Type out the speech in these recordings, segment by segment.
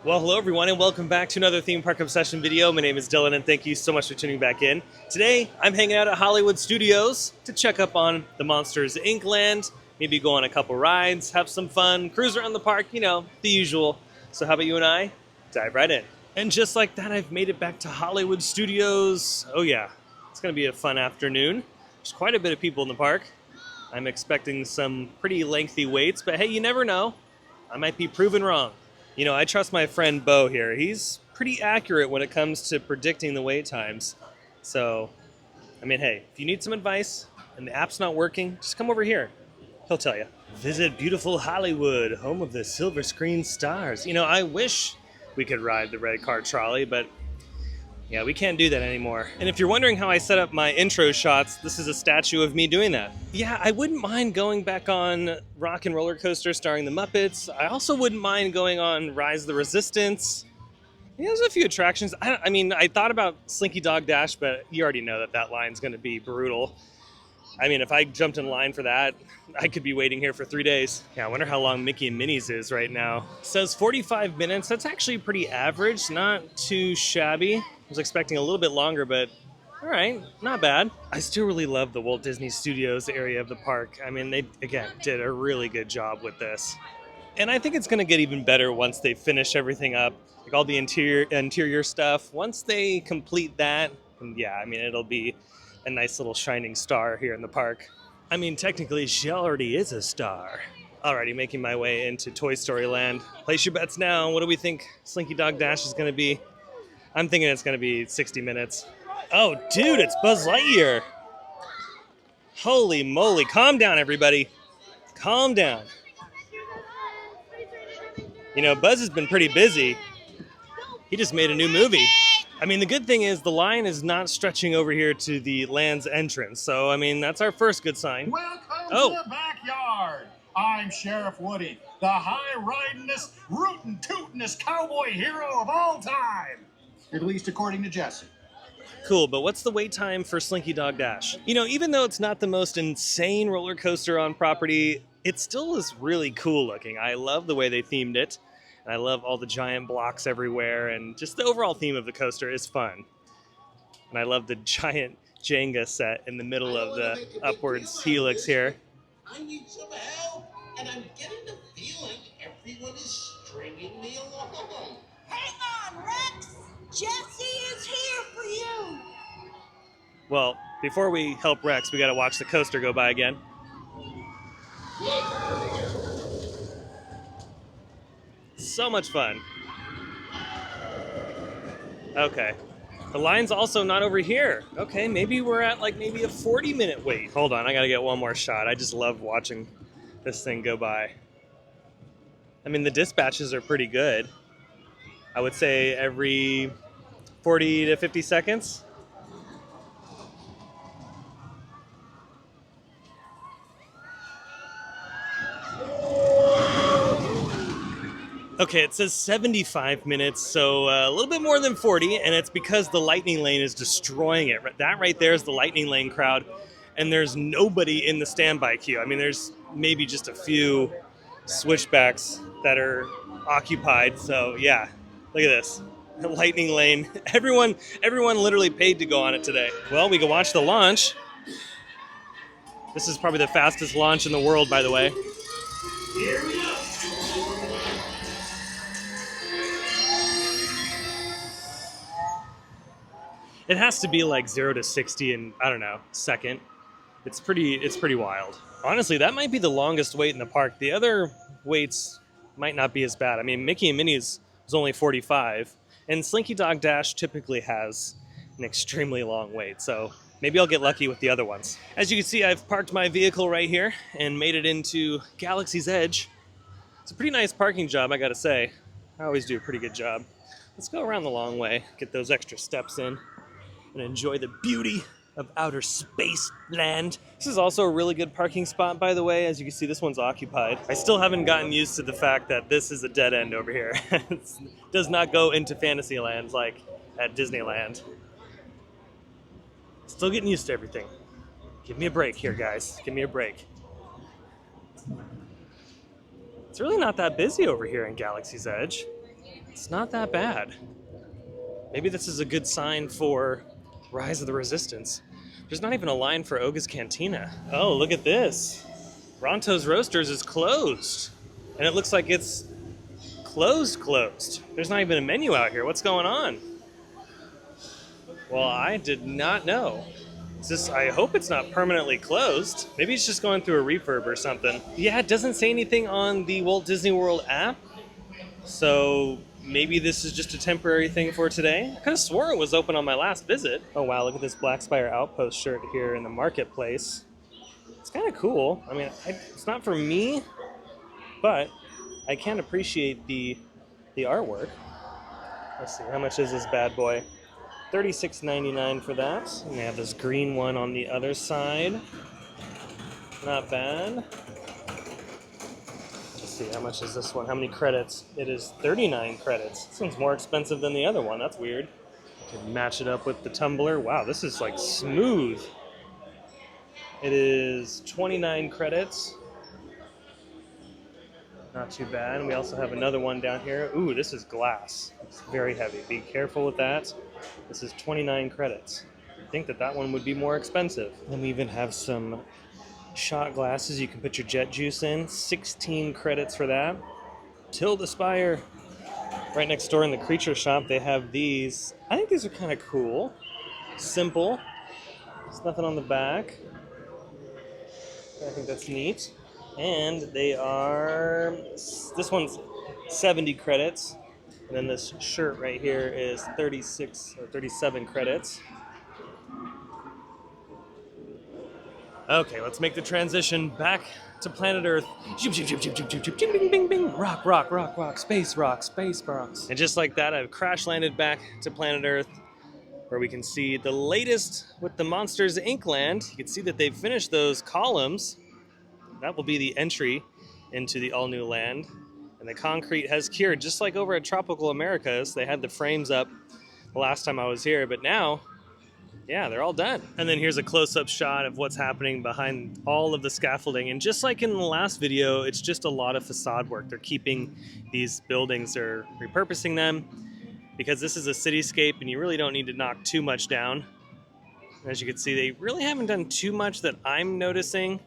Well, hello everyone, and welcome back to another Theme Park Obsession video. My name is Dylan, and thank you so much for tuning back in. Today, I'm hanging out at Hollywood Studios to check up on the Monsters Inc. land, maybe go on a couple rides, have some fun, cruise around the park, the usual. So how about you and I dive right in? And just like that, I've made it back to Hollywood Studios. Oh yeah, it's gonna be a fun afternoon. There's quite a bit of people in the park. I'm expecting some pretty lengthy waits, but hey, you never know. I might be proven wrong. I trust my friend Bo here. He's pretty accurate when it comes to predicting the wait times. So, hey, if you need some advice and the app's not working, just come over here. He'll tell you. Visit beautiful Hollywood, home of the silver screen stars. I wish we could ride the red car trolley, but yeah, we can't do that anymore. And if you're wondering how I set up my intro shots, this is a statue of me doing that. Yeah, I wouldn't mind going back on Rock and Roller Coaster starring the Muppets. I also wouldn't mind going on Rise of the Resistance. Yeah, there's a few attractions. I thought about Slinky Dog Dash, but you already know that line's going to be brutal. If I jumped in line for that, I could be waiting here for 3 days. Yeah, I wonder how long Mickey and Minnie's is right now. It says 45 minutes. That's actually pretty average, not too shabby. I was expecting a little bit longer, but all right, not bad. I still really love the Walt Disney Studios area of the park. They, again, did a really good job with this. And I think it's going to get even better once they finish everything up, like all the interior stuff. Once they complete that, yeah, it'll be a nice little shining star here in the park. Technically, she already is a star. Alrighty, making my way into Toy Story Land. Place your bets now. What do we think Slinky Dog Dash is going to be? I'm thinking it's going to be 60 minutes. Oh, dude, it's Buzz Lightyear. Holy moly. Calm down, everybody. Calm down. Buzz has been pretty busy. He just made a new movie. The good thing is the line is not stretching over here to the land's entrance. So, that's our first good sign. Welcome to the backyard. I'm Sheriff Woody, the high-ridingest, rootin'-tootin'est cowboy hero of all time. At least according to Jesse. Cool, but what's the wait time for Slinky Dog Dash? Even though it's not the most insane roller coaster on property, it still is really cool looking. I love the way they themed it. And I love all the giant blocks everywhere, and just the overall theme of the coaster is fun. And I love the giant Jenga set in the middle of the upwards helix here. I need some help, and I'm getting the feeling everyone is stringing me along. Hang on, Rex! Jesse is here for you! Well, before we help Rex, we gotta watch the coaster go by again. So much fun. Okay. The line's also not over here. Okay, maybe we're at maybe a 40-minute wait. Hold on, I gotta get one more shot. I just love watching this thing go by. The dispatches are pretty good. I would say every 40 to 50 seconds. Okay, it says 75 minutes, so a little bit more than 40, and it's because the lightning lane is destroying it. That right there is the lightning lane crowd, and there's nobody in the standby queue. There's maybe just a few switchbacks that are occupied, so yeah, look at this. The lightning lane. Everyone literally paid to go on it today. Well, we can watch the launch. This is probably the fastest launch in the world, by the way. Here we go. It has to be like 0 to 60 in, I don't know, second. It's pretty wild. Honestly, that might be the longest wait in the park. The other waits might not be as bad. Mickey and Minnie's was only 45, and Slinky Dog Dash typically has an extremely long wait, so maybe I'll get lucky with the other ones. As you can see, I've parked my vehicle right here and made it into Galaxy's Edge. It's a pretty nice parking job, I gotta say. I always do a pretty good job. Let's go around the long way, get those extra steps in, and enjoy the beauty of outer space land. This is also a really good parking spot, by the way. As you can see, this one's occupied. I still haven't gotten used to the fact that this is a dead end over here. It does not go into Fantasyland like at Disneyland. Still getting used to everything. Give me a break here, guys. Give me a break. It's really not that busy over here in Galaxy's Edge. It's not that bad. Maybe this is a good sign for Rise of the Resistance. There's not even a line for Oga's Cantina. Oh, look at this. Ronto's Roasters is closed. And it looks like it's closed. There's not even a menu out here. What's going on? Well, I did not know. I hope it's not permanently closed. Maybe it's just going through a refurb or something. Yeah, it doesn't say anything on the Walt Disney World app. So maybe this is just a temporary thing for today. I could have swore it was open on my last visit. Oh wow, look at this Black Spire Outpost shirt here in the marketplace. It's kind of cool. I mean, it's not for me, but I can appreciate the artwork. Let's see, how much is this bad boy? $36.99 for that. And they have this green one on the other side. Not bad. Let's see, how much is this one? How many credits? It is 39 credits. This one's more expensive than the other one. That's weird. Can match it up with the tumbler. Wow, this is like smooth. It is 29 credits. Not too bad. And we also have another one down here. Ooh, this is glass. It's very heavy. Be careful with that. This is 29 credits. I think that one would be more expensive. Then we even have some shot glasses you can put your jet juice in. 16 credits for that. Tilda Spire. Right next door in the creature shop, they have these. I think these are kind of cool. Simple. There's nothing on the back. I think that's neat. And they are, this one's 70 credits. And then this shirt right here is 36 or 37 credits. Okay, let's make the transition back to planet Earth. Bing, bing, bing. Rock, rock, rock, rock. Space rocks, space rocks. And just like that, I've crash landed back to planet Earth, where we can see the latest with the Monsters Inc. land. You can see that they've finished those columns. That will be the entry into the all-new land. And the concrete has cured, just like over at Tropical Americas. They had the frames up the last time I was here, but now, yeah, they're all done. And then here's a close-up shot of what's happening behind all of the scaffolding. And just like in the last video, it's just a lot of facade work. They're keeping these buildings, they're repurposing them, because this is a cityscape and you really don't need to knock too much down. As you can see, they really haven't done too much that I'm noticing.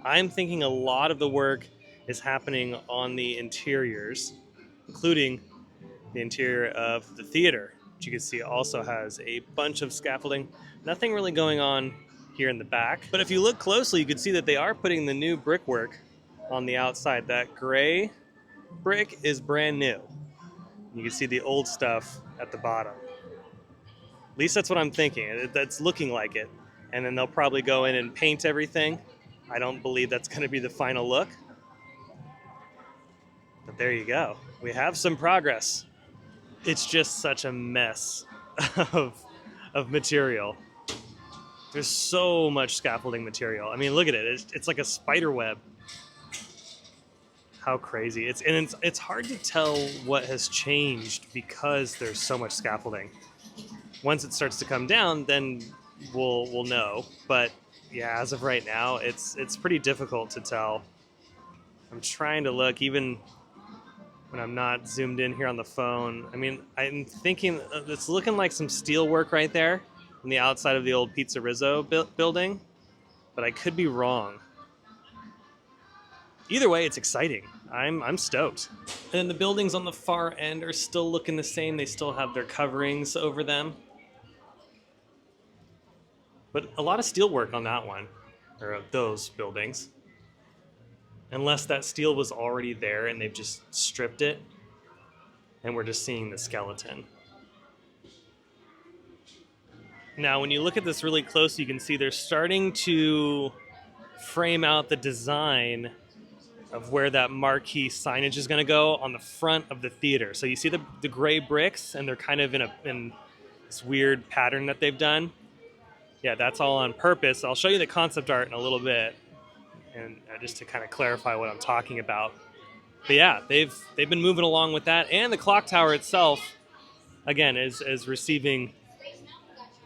I'm thinking a lot of the work is happening on the interiors, including the interior of the theater, which you can see also has a bunch of scaffolding. Nothing really going on here in the back. But if you look closely, you can see that they are putting the new brickwork on the outside. That gray brick is brand new. You can see the old stuff at the bottom. At least that's what I'm thinking. That's looking like it. And then they'll probably go in and paint everything. I don't believe that's going to be the final look. But there you go. We have some progress. It's just such a mess of material. There's so much scaffolding material. I mean, look at it. It's like a spider web. How crazy. It's hard to tell what has changed because there's so much scaffolding. Once it starts to come down, then we'll know. But yeah, as of right now, it's pretty difficult to tell. I'm trying to look, even when I'm not zoomed in here on the phone. I mean, I'm thinking it's looking like some steel work right there on the outside of the old Pizza Rizzo building, but I could be wrong. Either way, it's exciting. I'm stoked. And the buildings on the far end are still looking the same. They still have their coverings over them. But a lot of steel work on that one, or those buildings. Unless that steel was already there and they've just stripped it, and we're just seeing the skeleton. Now, when you look at this really close, you can see they're starting to frame out the design of where that marquee signage is going to go on the front of the theater. So you see the gray bricks, and they're kind of in this weird pattern that they've done. Yeah, that's all on purpose. I'll show you the concept art in a little bit, and just to kind of clarify what I'm talking about. But yeah, they've been moving along with that, and the clock tower itself, again, is receiving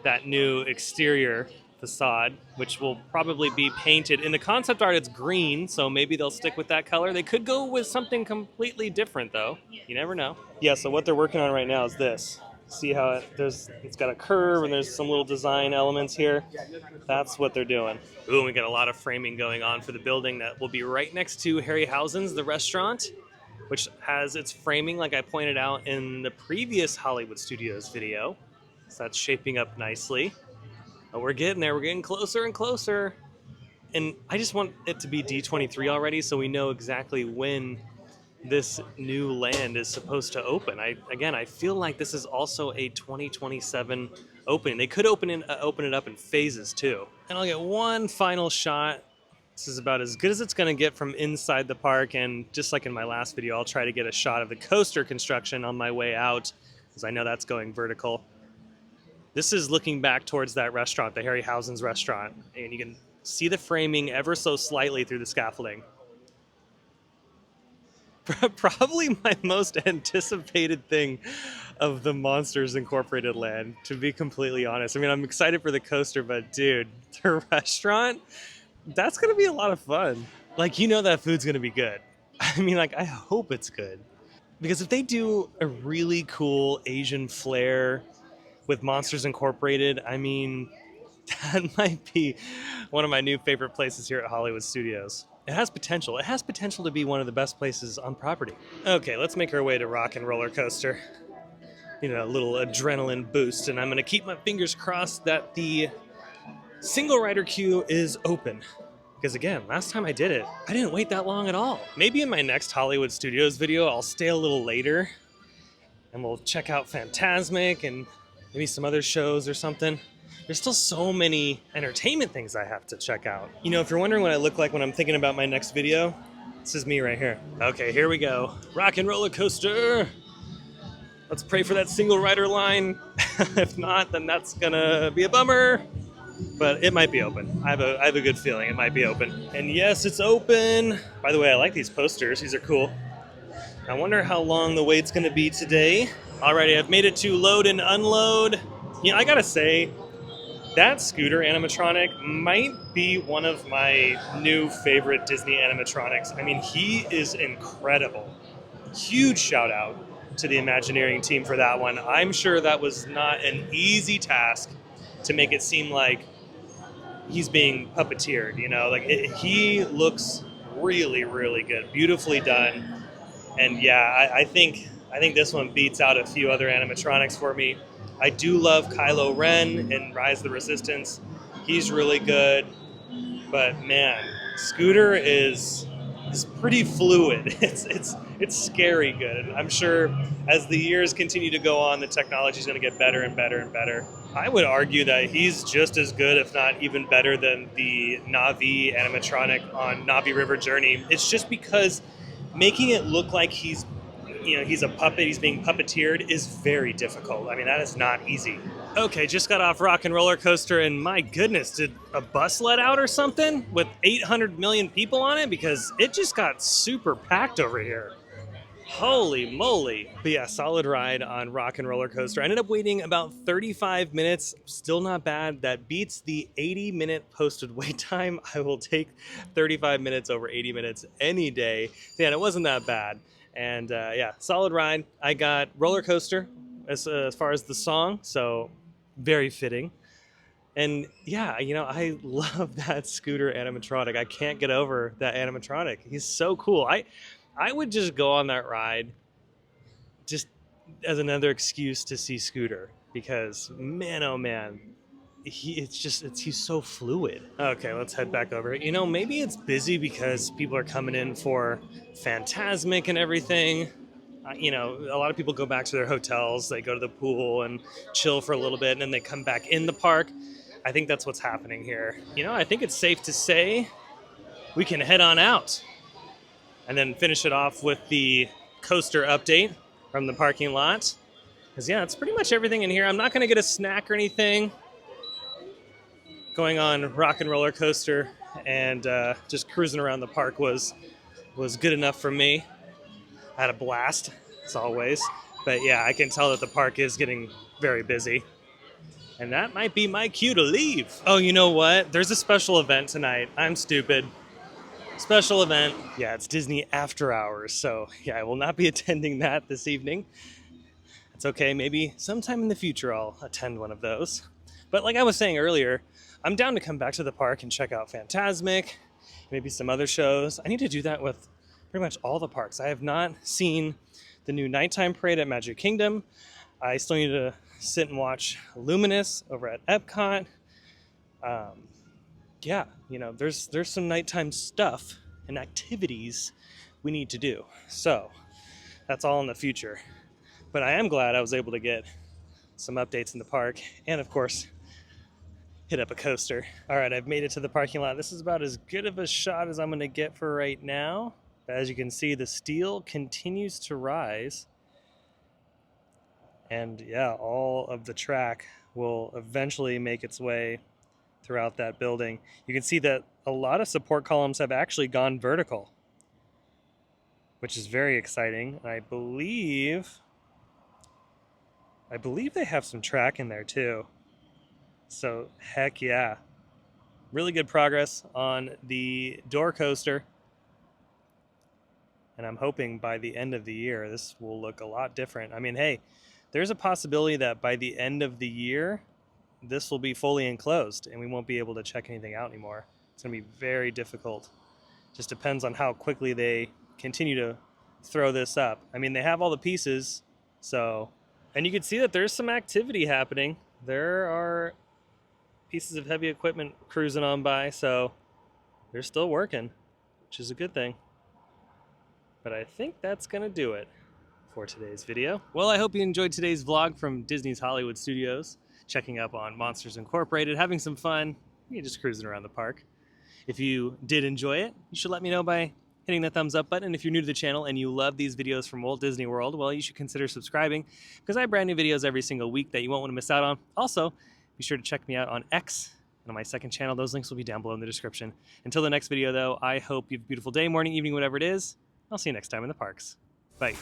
that new exterior facade, which will probably be painted. In the concept art, it's green, so maybe they'll stick with that color. They could go with something completely different, though. You never know. Yeah, so what they're working on right now is this. See how it's got a curve and there's some little design elements here. That's what they're doing. Ooh, we got a lot of framing going on for the building that will be right next to Harryhausen's, the restaurant, which has its framing like I pointed out in the previous Hollywood Studios video. So that's shaping up nicely. But we're getting there. We're getting closer and closer. And I just want it to be D23 already so we know exactly when this new land is supposed to open. I feel like this is also a 2027 opening. They could open it up in phases too. And I'll get one final shot. This is about as good as it's going to get from inside the park, and just like in my last video, I'll try to get a shot of the coaster construction on my way out, because I know that's going vertical. This is looking back towards that restaurant, the Harryhausen's restaurant, and you can see the framing ever so slightly through the scaffolding. Probably my most anticipated thing of the Monsters Incorporated land, to be completely honest. I mean, I'm excited for the coaster, but dude, the restaurant, that's going to be a lot of fun. Like, you know that food's going to be good. I mean, like, I hope it's good. Because if they do a really cool Asian flair with Monsters Incorporated, I mean, that might be one of my new favorite places here at Hollywood Studios. It has potential. It has potential to be one of the best places on property. Okay, let's make our way to Rock and Roller Coaster. You know, a little adrenaline boost, and I'm going to keep my fingers crossed that the single rider queue is open. Because again, last time I did it, I didn't wait that long at all. Maybe in my next Hollywood Studios video, I'll stay a little later, and we'll check out Fantasmic and maybe some other shows or something. There's still so many entertainment things I have to check out. You know, if you're wondering what I look like when I'm thinking about my next video, this is me right here. Okay, here we go. Rock and Roller Coaster. Let's pray for that single rider line. If not, then that's gonna be a bummer. But it might be open. I have a good feeling it might be open. And yes, it's open. By the way, I like these posters. These are cool. I wonder how long the wait's gonna be today. Alrighty, I've made it to load and unload. You know, I gotta say, that Scooter animatronic might be one of my new favorite Disney animatronics. I mean, he is incredible. Huge shout out to the Imagineering team for that one. I'm sure that was not an easy task to make it seem like he's being puppeteered, you know? Like, he looks really, really good. Beautifully done. And yeah, I think this one beats out a few other animatronics for me. I do love Kylo Ren in Rise of the Resistance. He's really good. But man, Scooter is pretty fluid. It's scary good. And I'm sure as the years continue to go on, the technology is going to get better and better and better. I would argue that he's just as good, if not even better, than the Na'vi animatronic on Na'vi River Journey. It's just because making it look like he's a puppet, he's being puppeteered, is very difficult. I mean, that is not easy. Okay, just got off Rock and Roller Coaster, and my goodness, did a bus let out or something with 800 million people on it? Because it just got super packed over here. Holy moly. But yeah, solid ride on Rock and Roller Coaster. I ended up waiting about 35 minutes. Still not bad. That beats the 80-minute posted wait time. I will take 35 minutes over 80 minutes any day. Yeah, it wasn't that bad. And yeah, solid ride. I got Roller Coaster as far as the song, so very fitting. And yeah, you know, I love that Scooter animatronic. I can't get over that animatronic. He's so cool. I would just go on that ride just as another excuse to see Scooter, because man, oh man, he's so fluid. Okay, let's head back over. You know, maybe it's busy because people are coming in for Fantasmic and everything. You know, a lot of people go back to their hotels, they go to the pool and chill for a little bit, and then they come back in the park. I think that's what's happening here. You know, I think it's safe to say we can head on out and then finish it off with the coaster update from the parking lot. Because yeah, it's pretty much everything in here. I'm not going to get a snack or anything. Going on Rock and Roller Coaster and just cruising around the park was good enough for me. I had a blast, as always. But yeah, I can tell that the park is getting very busy. And that might be my cue to leave. Oh, you know what? There's a special event tonight. I'm stupid. Special event. Yeah, it's Disney After Hours. So yeah, I will not be attending that this evening. It's okay. Maybe sometime in the future I'll attend one of those. But like I was saying earlier, I'm down to come back to the park and check out Fantasmic, maybe some other shows. I need to do that with pretty much all the parks. I have not seen the new nighttime parade at Magic Kingdom. I still need to sit and watch Luminous over at Epcot. Yeah, you know, there's some nighttime stuff and activities we need to do. So that's all in the future. But I am glad I was able to get some updates in the park and, of course, hit up a coaster. All right, I've made it to the parking lot. This is about as good of a shot as I'm going to get for right now. As you can see, the steel continues to rise. And yeah, all of the track will eventually make its way throughout that building. You can see that a lot of support columns have actually gone vertical, which is very exciting. I believe they have some track in there too. So heck yeah. Really good progress on the door coaster. And I'm hoping by the end of the year, this will look a lot different. I mean, hey, there's a possibility that by the end of the year, this will be fully enclosed and we won't be able to check anything out anymore. It's going to be very difficult. Just depends on how quickly they continue to throw this up. I mean, they have all the pieces, so... And you can see that there's some activity happening. There are pieces of heavy equipment cruising on by, so they're still working, which is a good thing. But I think that's going to do it for today's video. Well, I hope you enjoyed today's vlog from Disney's Hollywood Studios, checking up on Monsters Incorporated, having some fun, just cruising around the park. If you did enjoy it, you should let me know by hitting the thumbs up button. If you're new to the channel and you love these videos from Walt Disney World, well, you should consider subscribing because I have brand new videos every single week that you won't want to miss out on. Also, be sure to check me out on X and on my second channel. Those links will be down below in the description. Until the next video, though, I hope you have a beautiful day, morning, evening, whatever it is. I'll see you next time in the parks. Bye.